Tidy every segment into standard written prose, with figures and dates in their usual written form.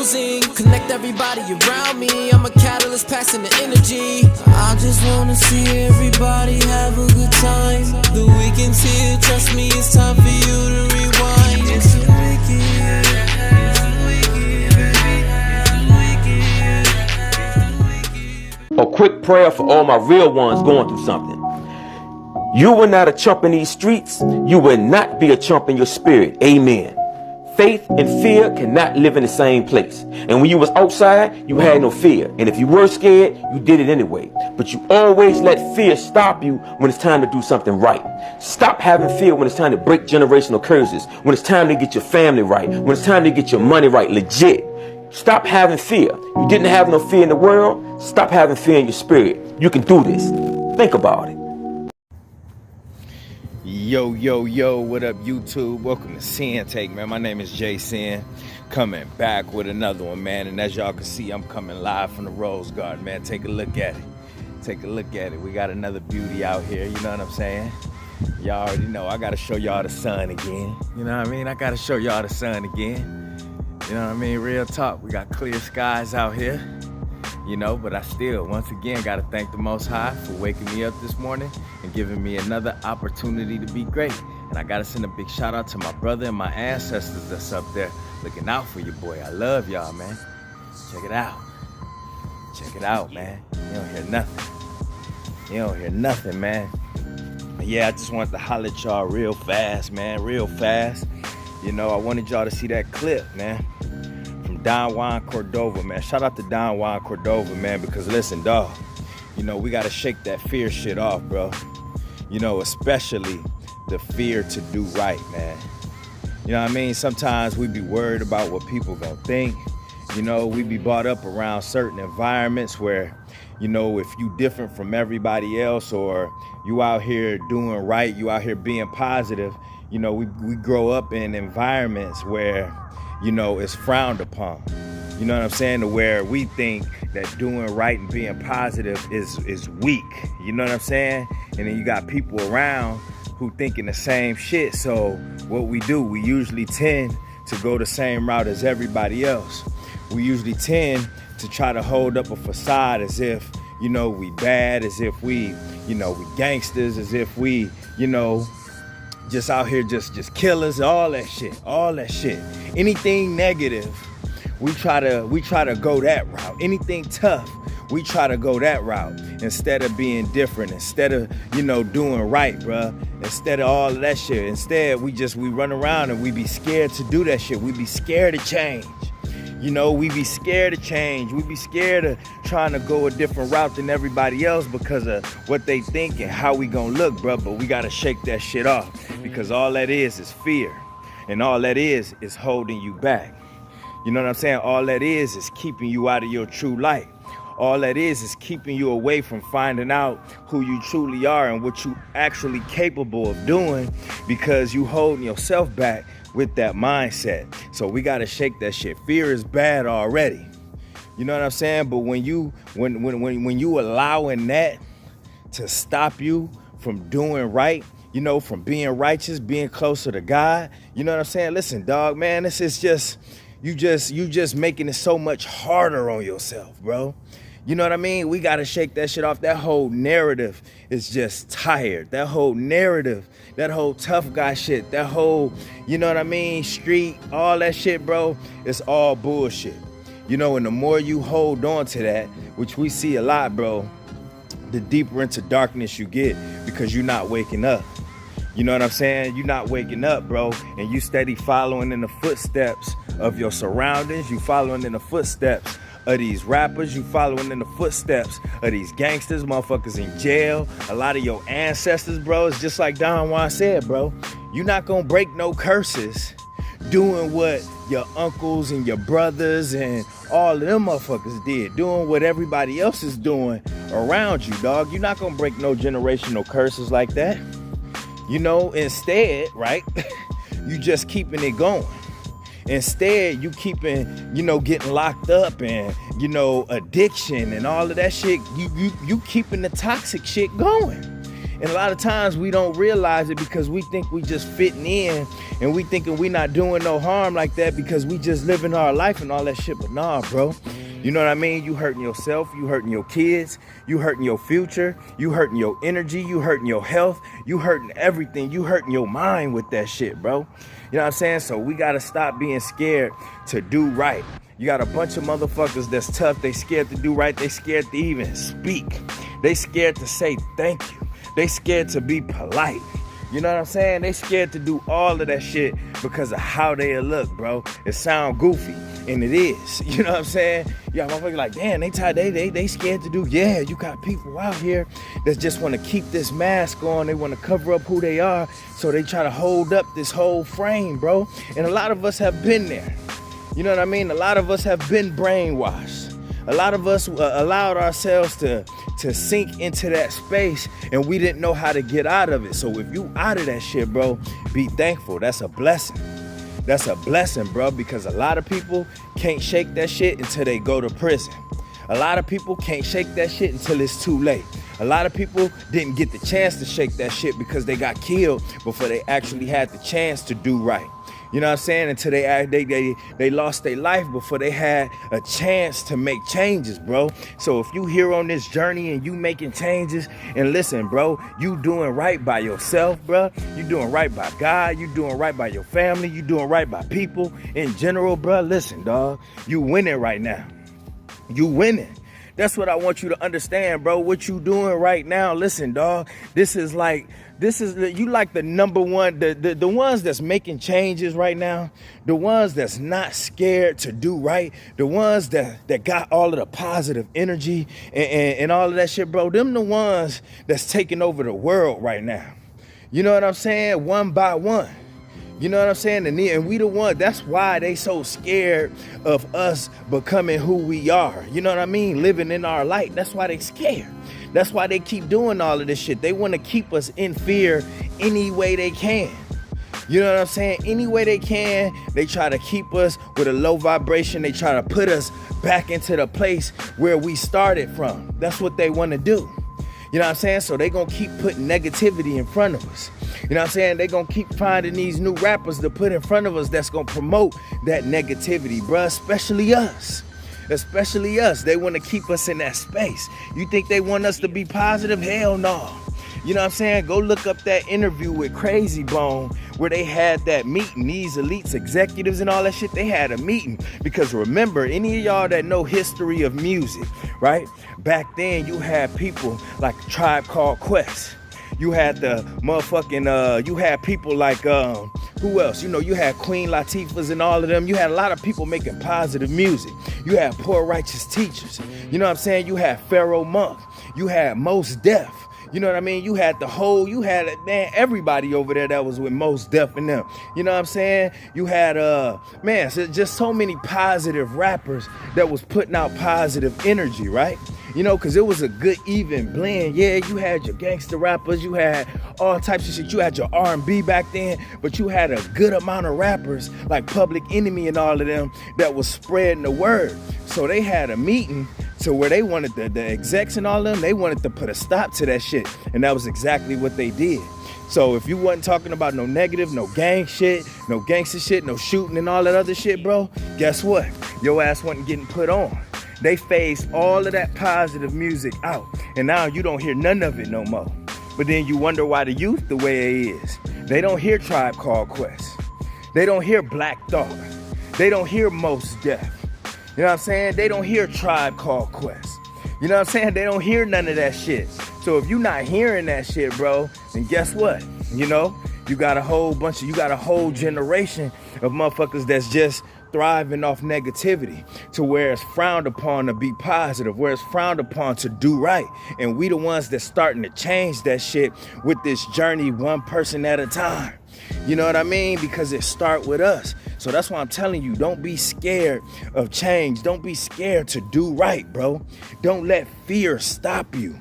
losing. Connect everybody around me, I'm a catalyst passing the energy. I just wanna see everybody have a good time. The weekend's here, trust me, it's time for you to rewind. It's a weekend, A quick prayer for all my real ones going through something. You were not a chump in these streets. You will not be a chump in your spirit. Amen. Faith and fear cannot live in the same place. And when you was outside, you had no fear. And if you were scared, you did it anyway. But you always let fear stop you when it's time to do something right. Stop having fear when it's time to break generational curses. When it's time to get your family right. When it's time to get your money right, legit. Stop having fear. You didn't have no fear in the world. Stop having fear in your spirit. You can do this. Think about it. Yo, what up, YouTube? Welcome to Sinn-Take, man. My name is Sin, coming back with another one, man. And as y'all can see, I'm coming live from the Rose Garden, man. Take a look at it. We got another beauty out here, you know what I'm saying? Y'all already know, I gotta show y'all the sun again. You know what I mean? I gotta show y'all the sun again. You know what I mean? Real talk, we got clear skies out here. You know, but I still, once again, got to thank the Most High for waking me up this morning and giving me another opportunity to be great. And I got to send a big shout out to my brother and my ancestors that's up there looking out for you, boy. I love y'all, man. Check it out. Check it out, man. You don't hear nothing, man. But yeah, I just wanted to holler at y'all real fast, man. Real fast. You know, I wanted y'all to see that clip, man. Don Juan Cordova, man. Shout out to Don Juan Cordova, man, because listen, dog, you know, we got to shake that fear shit off, bro. You know, especially the fear to do right, man. You know what I mean? Sometimes we be worried about what people gonna think. You know, we be brought up around certain environments where, you know, if you different from everybody else or you out here doing right, you out here being positive, you know, we grow up in environments where, you know, it's frowned upon. You know what I'm saying? To where we think that doing right and being positive is weak. You know what I'm saying? And then you got people around who thinking the same shit. So what we do, we usually tend to go the same route as everybody else. We usually tend to try to hold up a facade as if, you know, we bad, as if we, you know, we gangsters, as if we, you know, just out here just killers, all that shit. Anything negative, we try to go that route. Anything tough, we try to go that route instead of being different, instead of, you know, doing right, bruh. Instead of all of that shit. Instead, we run around and we be scared to do that shit. We be scared to change. You know, we be scared to change. We be scared of trying to go a different route than everybody else because of what they think and how we gonna look, bro. But we gotta shake that shit off because all that is fear. And all that is holding you back. You know what I'm saying? All that is keeping you out of your true light. All that is keeping you away from finding out who you truly are and what you actually capable of doing because you holding yourself back with that mindset. So we got to shake that shit. Fear is bad already. You know what I'm saying? But when you allowing that to stop you from doing right, you know, from being righteous, being closer to God, you know what I'm saying? Listen, dog, man, this is just you just making it so much harder on yourself, bro. You know what I mean? We got to shake that shit off. That whole narrative is just tired. That whole narrative, that whole tough guy shit, that whole, you know what I mean, street, all that shit, bro, it's all bullshit. You know, and the more you hold on to that, which we see a lot, bro, the deeper into darkness you get because you're not waking up. You know what I'm saying? You're not waking up, bro, and you steady following in the footsteps of your surroundings. You following in the footsteps of these rappers, you following in the footsteps of these gangsters, motherfuckers in jail, a lot of your ancestors, bro. It's just like Don Juan said, bro. You're not gonna break no curses doing what your uncles and your brothers and all of them motherfuckers did, doing what everybody else is doing around you, dog. You're not gonna break no generational curses like that. You know, instead, right, you just keeping it going. Instead, you keeping, you know, getting locked up and, you know, addiction and all of that shit. You keeping the toxic shit going. And a lot of times we don't realize it because we think we just fitting in and we thinking we not doing no harm like that because we just living our life and all that shit. But nah, bro. You know what I mean? You hurting yourself, you hurting your kids, you hurting your future, you hurting your energy, you hurting your health, you hurting everything, you hurting your mind with that shit, bro. You know what I'm saying? So we gotta stop being scared to do right. You got a bunch of motherfuckers that's tough, they scared to do right, they scared to even speak. They scared to say thank you. They scared to be polite. You know what I'm saying? They scared to do all of that shit because of how they look, bro. It sound goofy, and it is. You know what I'm saying? Yeah, motherfuckers like, damn, they scared to do. Yeah, you got people out here that just want to keep this mask on. They want to cover up who they are, so they try to hold up this whole frame, bro. And a lot of us have been there. You know what I mean? A lot of us have been brainwashed. A lot of us allowed ourselves to sink into that space, and we didn't know how to get out of it. So if you out of that shit, bro, be thankful. That's a blessing. That's a blessing, bro, because a lot of people can't shake that shit until they go to prison. A lot of people can't shake that shit until it's too late. A lot of people didn't get the chance to shake that shit because they got killed before they actually had the chance to do right. You know what I'm saying? Until they lost their life before they had a chance to make changes, bro. So if you here on this journey and you making changes, and listen, bro, you doing right by yourself, bro. You doing right by God. You doing right by your family. You doing right by people in general, bro. Listen, dog, you winning right now. You winning. That's what I want you to understand, bro. What you doing right now, listen, dog, you like the number one, the ones that's making changes right now, the ones that's not scared to do right, the ones that got all of the positive energy and all of that shit, bro. Them the ones that's taking over the world right now. You know what I'm saying? One by one. You know what I'm saying? And we the one, that's why they so scared of us becoming who we are. You know what I mean? Living in our light. That's why they scared. That's why they keep doing all of this shit. They want to keep us in fear any way they can. You know what I'm saying? Any way they can, they try to keep us with a low vibration. They try to put us back into the place where we started from. That's what they want to do. You know what I'm saying? So they gonna keep putting negativity in front of us. You know what I'm saying? They gonna keep finding these new rappers to put in front of us that's gonna promote that negativity, bruh, especially us. Especially us. They want to keep us in that space. You think they want us to be positive? Hell no. You know what I'm saying? Go look up that interview with Crazy Bone where they had that meeting. These elites, executives and all that shit, they had a meeting. Because remember, any of y'all that know history of music, right? Back then you had people like Tribe Called Quest. You had the motherfucking, you had people like, who else? You know, you had Queen Latifahs and all of them. You had a lot of people making positive music. You had Poor Righteous Teachers. You know what I'm saying? You had Pharaoh Monk. You had Mos Def. You know what I mean? You had man, everybody over there that was with Mos Def and them. You know what I'm saying? You had, man, just so many positive rappers that was putting out positive energy, right? You know, because it was a good even blend. Yeah, you had your gangster rappers. You had all types of shit. You had your R&B back then, but you had a good amount of rappers like Public Enemy and all of them that was spreading the word. So they had a meeting to where they wanted the execs and all of them, they wanted to put a stop to that shit. And that was exactly what they did. So if you wasn't talking about no negative, no gang shit, no gangster shit, no shooting and all that other shit, bro, guess what? Your ass wasn't getting put on. They phased all of that positive music out. And now you don't hear none of it no more. But then you wonder why the youth the way it is. They don't hear Tribe Called Quest. They don't hear Black Thought. They don't hear Mos Def. You know what I'm saying? They don't hear Tribe Called Quest. You know what I'm saying? They don't hear none of that shit. So if you're not hearing that shit, bro, then guess what? You know, you got a whole generation of motherfuckers that's just thriving off negativity, to where it's frowned upon to be positive, where it's frowned upon to do right. And we the ones that's starting to change that shit with this journey, one person at a time. You know what I mean? Because it start with us. So that's why I'm telling you, don't be scared of change. Don't be scared to do right, bro. Don't let fear stop you,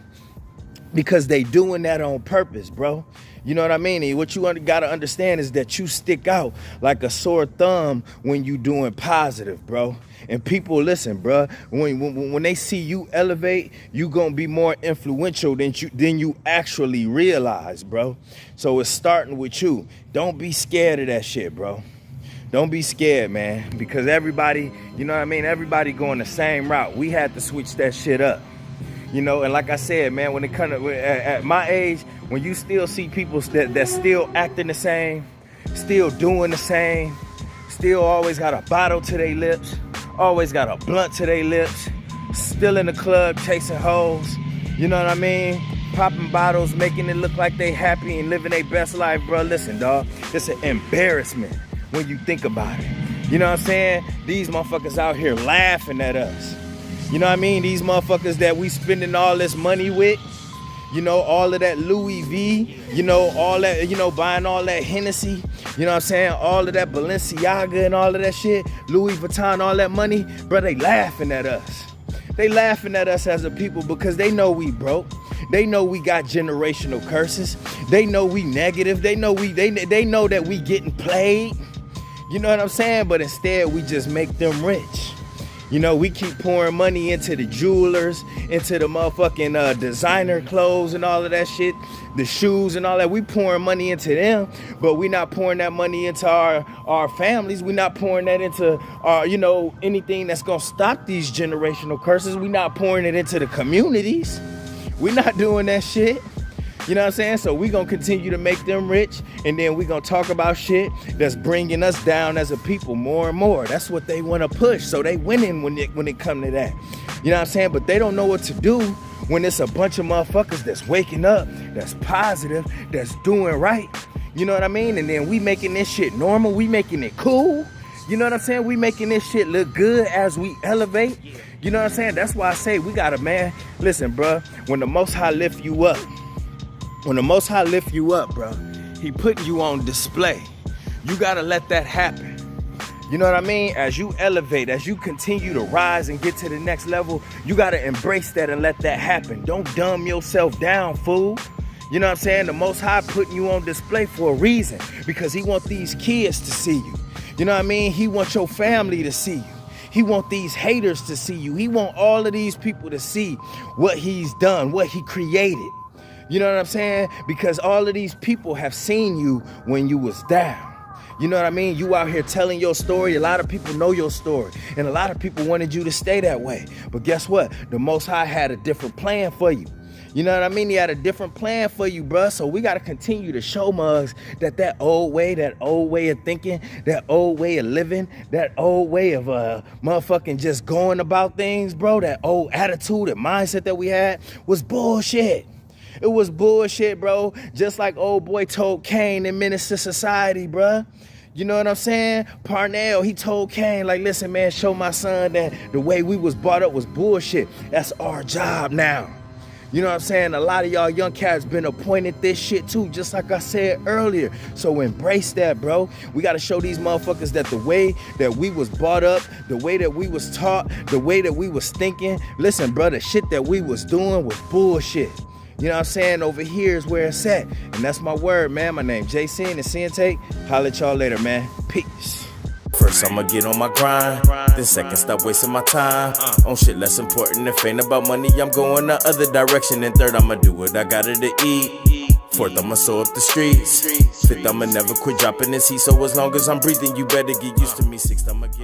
because they doing that on purpose, bro. You know what I mean? And what you gotta understand is that you stick out like a sore thumb when you doing positive, bro. And people, listen, bro, when they see you elevate, you gonna be more influential than you actually realize, bro. So it's starting with you. Don't be scared of that shit, bro. Don't be scared, man, because everybody, you know what I mean? Everybody going the same route. We had to switch that shit up. You know, and like I said, man, when it comes to, at my age, when you still see people that still acting the same, still doing the same, still always got a bottle to their lips, always got a blunt to their lips, still in the club chasing hoes, you know what I mean? Popping bottles, making it look like they happy and living their best life, bro. Listen, dog, it's an embarrassment when you think about it. You know what I'm saying? These motherfuckers out here laughing at us. You know what I mean? These motherfuckers that we spending all this money with, you know, all of that Louis V, you know, all that, you know, buying all that Hennessy, you know what I'm saying? All of that Balenciaga and all of that shit, Louis Vuitton, all that money, bro, they laughing at us. They laughing at us as a people because they know we broke. They know we got generational curses. They know we negative. They know they know that we getting played. You know what I'm saying? But instead, we just make them rich. You know, we keep pouring money into the jewelers, into the motherfucking designer clothes and all of that shit, the shoes and all that. We pouring money into them, but we not pouring that money into our families. We not pouring that into our, you know, anything that's gonna stop these generational curses. We not pouring it into the communities. We not doing that shit. You know what I'm saying? So we gonna continue to make them rich, and then we gonna talk about shit that's bringing us down as a people more and more. That's what they wanna push. So they winning when it come to that. You know what I'm saying? But they don't know what to do when it's a bunch of motherfuckers that's waking up, that's positive, that's doing right. You know what I mean? And then we making this shit normal. We making it cool. You know what I'm saying? We making this shit look good as we elevate. You know what I'm saying? That's why I say we gotta, man, listen, bro, when the Most High lift you up, bro, he putting you on display. You gotta let that happen. You know what I mean? As you elevate, as you continue to rise and get to the next level, you gotta embrace that and let that happen. Don't dumb yourself down, fool. You know what I'm saying? The Most High putting you on display for a reason, because he want these kids to see you. You know what I mean? He wants your family to see you. He want these haters to see you. He want all of these people to see what he's done, what he created. You know what I'm saying? Because all of these people have seen you when you was down. You know what I mean? You out here telling your story. A lot of people know your story. And a lot of people wanted you to stay that way. But guess what? The Most High had a different plan for you. You know what I mean? He had a different plan for you, bruh. So we got to continue to show mugs that old way of thinking, that old way of living, that old way of motherfucking just going about things, bro. That old attitude and mindset that we had was bullshit. It was bullshit, bro. Just like old boy told Cain in Menace to Society, bruh. You know what I'm saying? Parnell, he told Cain, like, listen, man, show my son that the way we was brought up was bullshit. That's our job now. You know what I'm saying? A lot of y'all young cats been appointed this shit too, just like I said earlier. So embrace that, bro. We got to show these motherfuckers that the way that we was brought up, the way that we was taught, the way that we was thinking, listen, bro, the shit that we was doing was bullshit. You know what I'm saying? Over here is where it's at. And that's my word, man. My name Sinn and Sinn-Take. Holla at y'all later, man. Peace. First I'ma get on my grind, then second stop wasting my time on shit less important. If ain't about money, I'm going the other direction. And third, I'ma do what I gotta to eat. Fourth, I'ma sew up the streets. Fifth, I'ma never quit dropping this heat. So as long as I'm breathing, you better get used to me. Sixth, I'ma get